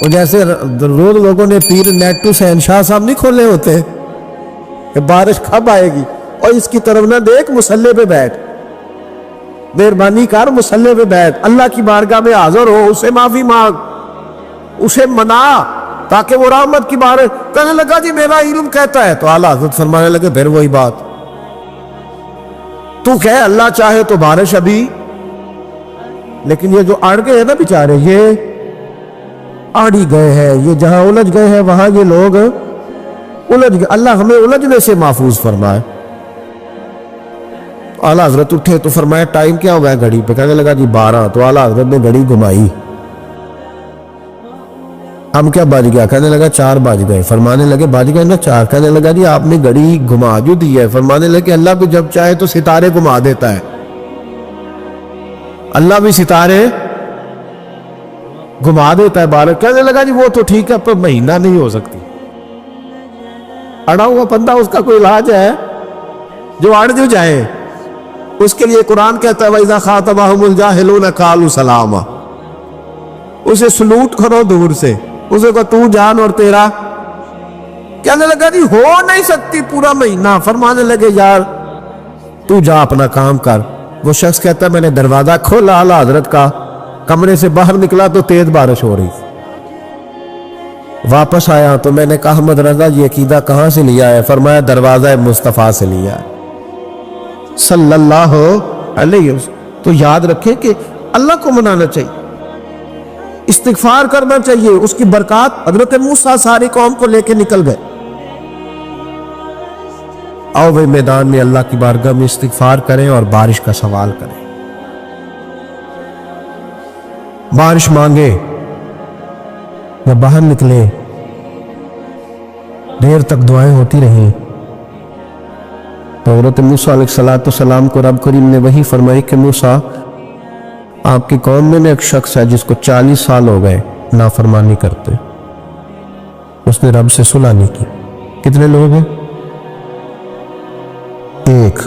وہ جیسے روز لوگوں نے پیر نیٹو شہنشاہ صاحب نہیں کھولے ہوتے کہ بارش کب آئے گی، اور اس کی طرف نہ دیکھ، مصلے پہ بیٹھ، مہربانی کر مصلے پہ بیٹھ، اللہ کی بارگاہ میں حاضر ہو، اسے معافی مانگ، اسے منا تاکہ وہ رحمت کی بارش۔ کہنے لگا جی میرا علم کہتا ہے، تو اعلیٰ حضرت فرمانے لگے پھر وہی بات، تو کہے اللہ چاہے تو بارش ابھی، لیکن یہ جو اڑ گئے ہیں نا بیچارے، یہ آڑی گئے ہیں، یہ جہاں الجھ گئے ہیں وہاں یہ لوگ الجھ گئے، اللہ ہمیں الجھنے سے محفوظ فرمائے۔ اعلیٰ حضرت اٹھے تو فرمایا ٹائم کیا ہوا ہے گھڑی پہ؟ کہنے لگا جی 12۔ تو اعلیٰ حضرت نے گھڑی گھمائی، ہم کیا بج گیا؟ کہنے لگا 4 بج گئے۔ فرمانے لگے بج گئے نا 4؟ کہنے لگا جی آپ نے گھڑی گھما جو دی ہے۔ فرمانے لگے اللہ بھی جب چاہے تو ستارے گھما دیتا ہے، اللہ بھی ستارے گھما دیتا ہے بارش۔ کہنے لگا جی وہ تو ٹھیک ہے پر مہینہ نہیں ہو سکتی، اڑا ہوا بندہ اس کا کوئی علاج ہے؟ جو اڑ جو جائے اس کے لیے قرآن کہتا ہے وَإِذَا خَاطَبَهُمُ الْجَاهِلُونَ قَالُوا سَلَامًا، اسے سلوٹ کرو دور سے، اسے کو تو جان اور تیرا۔ کہنے لگا جی ہو نہیں سکتی پورا مہینہ۔ فرمانے لگے یار تو جا اپنا کام کر۔ وہ شخص کہتا ہے میں نے دروازہ کھولا اعلیٰ حضرت کا، کمرے سے باہر نکلا تو تیز بارش ہو رہی، واپس آیا تو میں نے کہا احمد رضا یہ عقیدہ کہاں سے لیا ہے؟ فرمایا دروازہ مصطفیٰ سے لیا ہے صلی اللہ علیہ وسلم۔ تو یاد رکھیں کہ اللہ کو منانا چاہیے، استغفار کرنا چاہیے، اس کی برکات۔ حضرت موسیٰ ساری قوم کو لے کے نکل گئے، آؤ بھائی میدان میں اللہ کی بارگاہ میں استغفار کریں اور بارش کا سوال کریں، بارش مانگے یا باہر نکلے، دیر تک دعائیں ہوتی رہیں۔ تو حضرت موسیٰ علیہ السلام کو رب کریم نے وحی فرمائی کہ موسیٰ آپ کی قوم میں ایک شخص ہے جس کو 40 سال ہو گئے نافرمانی کرتے، اس نے رب سے صلح نہیں کی۔ کتنے لوگ ہیں؟ ایک،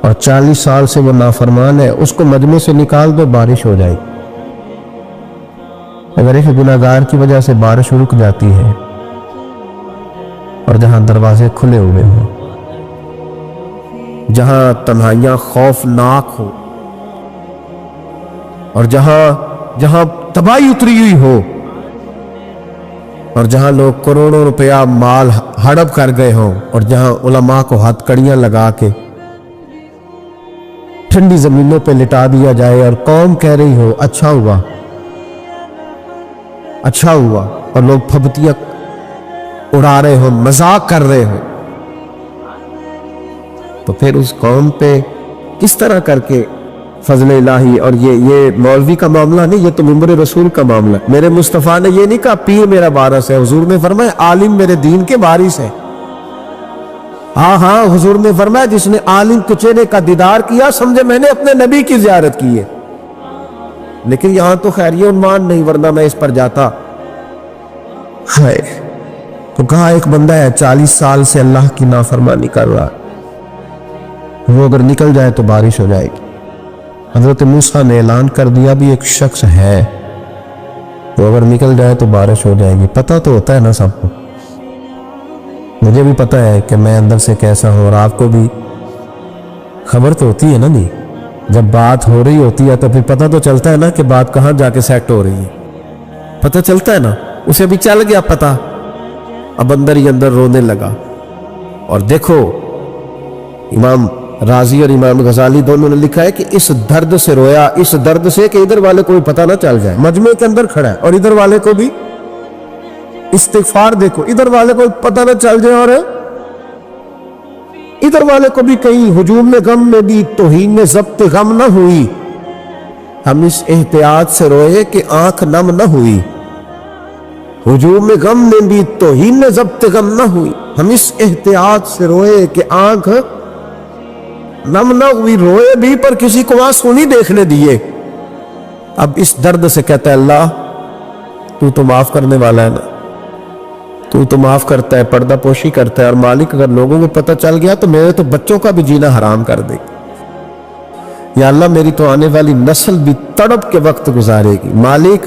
اور 40 سال سے وہ نافرمان ہے، اس کو مجمع سے نکال دو بارش ہو جائے گی۔ اگر ایک گناہگار کی وجہ سے بارش رک جاتی ہے اور جہاں دروازے کھلے ہوئے ہوں، جہاں تنہائیاں خوفناک ہو، اور جہاں تباہی اتری ہوئی ہو، اور جہاں لوگ کروڑوں روپیہ مال ہڑپ کر گئے ہوں، اور جہاں علماء کو ہتھ کڑیاں لگا کے ٹھنڈی زمینوں پہ لٹا دیا جائے اور قوم کہہ رہی ہو اچھا ہوا اچھا ہوا، اور لوگ پھبتیاں اڑا رہے ہو، مذاق کر رہے ہو، تو پھر اس قوم پہ کس طرح کر کے فضل الہی۔ اور یہ مولوی کا معاملہ نہیں، یہ تو ممبر رسول کا معاملہ ہے۔ میرے مصطفیٰ نے یہ نہیں کہا پیر میرا وارث ہے، حضور نے فرمایا عالم میرے دین کے وارث ہے۔ ہاں حضور نے فرمایا جس نے عالم کے چہرے کا دیدار کیا سمجھے میں نے اپنے نبی کی زیارت کی ہے۔ لیکن یہاں تو خیر یہ عنوان نہیں، ورنہ میں اس پر جاتا ہے۔ تو کہا ایک بندہ ہے 40 سال سے اللہ کی نافرمانی کر رہا ہے، وہ اگر نکل جائے تو بارش ہو جائے گی۔ حضرت موسیٰ نے اعلان کر دیا بھی ایک شخص ہے، وہ اگر نکل جائے تو بارش ہو جائے گی۔ پتہ تو ہوتا ہے نا سب کو، مجھے بھی پتہ ہے کہ میں اندر سے کیسا ہوں، اور آپ کو بھی خبر تو ہوتی ہے نا جی۔ جب بات ہو رہی ہوتی ہے تو پھر پتہ تو چلتا ہے نا کہ بات کہاں جا کے سیٹ ہو رہی ہے، پتہ چلتا ہے نا۔ اسے بھی چل گیا پتہ، اب اندر ہی اندر رونے لگا۔ اور دیکھو امام رازی اور امام غزالی دونوں نے لکھا ہے کہ اس درد سے رویا، اس درد سے کہ ادھر والے کو بھی پتہ نہ چل جائے، مجمع کے اندر کھڑا ہے اور ادھر والے کو بھی استغفار، دیکھو ادھر والے کو پتہ نہ چل جائے اور ادھر والے کو بھی کہیں ہجوم میں غم میں بھی توہین میں ضبط غم نہ ہوئی۔ ہم اس احتیاط سے روئے کہ آنکھ نم نہ ہوئی، ہجوم میں غم میں بھی توہین میں ضبط غم نہ ہوئی۔ ہم اس احتیاط سے روئے کہ آنکھ نم نہ ہوئی، روئے بھی پر کسی کو آنسو نہیں دیکھنے دیے۔ اب اس درد سے کہتا ہے اللہ تو تو معاف کرنے والا ہے نا، تو تو معاف کرتا ہے، پردہ پوشی کرتا ہے، اور مالک اگر لوگوں کو پتہ چل گیا تو میرے تو بچوں کا بھی جینا حرام کر دے، یا اللہ میری تو آنے والی نسل بھی تڑپ کے وقت گزارے گی۔ مالک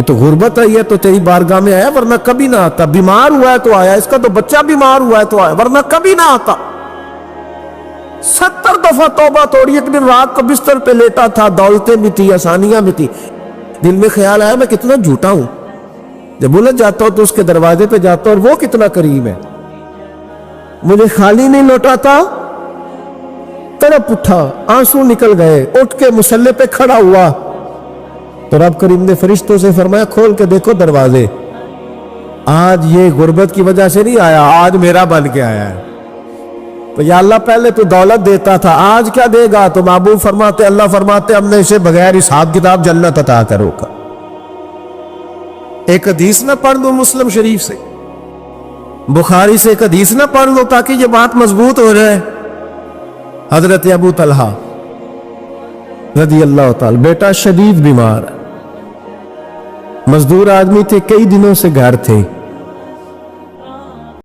یہ تو غربت آئی ہے تو تیری بارگاہ میں آیا، ورنہ کبھی نہ آتا، بیمار ہوا ہے تو آیا، اس کا تو بچہ بیمار ہوا ہے تو آیا، ورنہ کبھی نہ آتا۔ 70 دفعہ توبہ توڑی، ایک دن رات کو بستر پہ لیٹا تھا، دولتیں بھی تھی، آسانیاں بھی تھی، دل میں خیال آیا میں کتنا جھوٹا ہوں، جب الجھ جاتا ہوں تو اس کے دروازے پہ جاتا ہوں اور وہ کتنا قریب ہے، مجھے خالی نہیں لوٹاتا، تڑپ اٹھا، آنسو نکل گئے، اٹھ کے مصلی پہ کھڑا ہوا تو رب کریم نے فرشتوں سے فرمایا کھول کے دیکھو دروازے، آج یہ غربت کی وجہ سے نہیں آیا، آج میرا بن کے آیا ہے۔ تو یا اللہ پہلے تو دولت دیتا تھا، آج کیا دے گا؟ تو محبوب فرماتے، اللہ فرماتے ہم نے اسے بغیر حساب کتاب جنت عطا کرو گا۔ ایک حدیث نہ پڑھ لو مسلم شریف سے، بخاری سے ایک حدیث نہ پڑھ لو تاکہ یہ بات مضبوط ہو جائے۔ حضرت ابو طلحہ رضی اللہ تعالی، بیٹا شدید بیمار، مزدور آدمی تھے، کئی دنوں سے گھر تھے،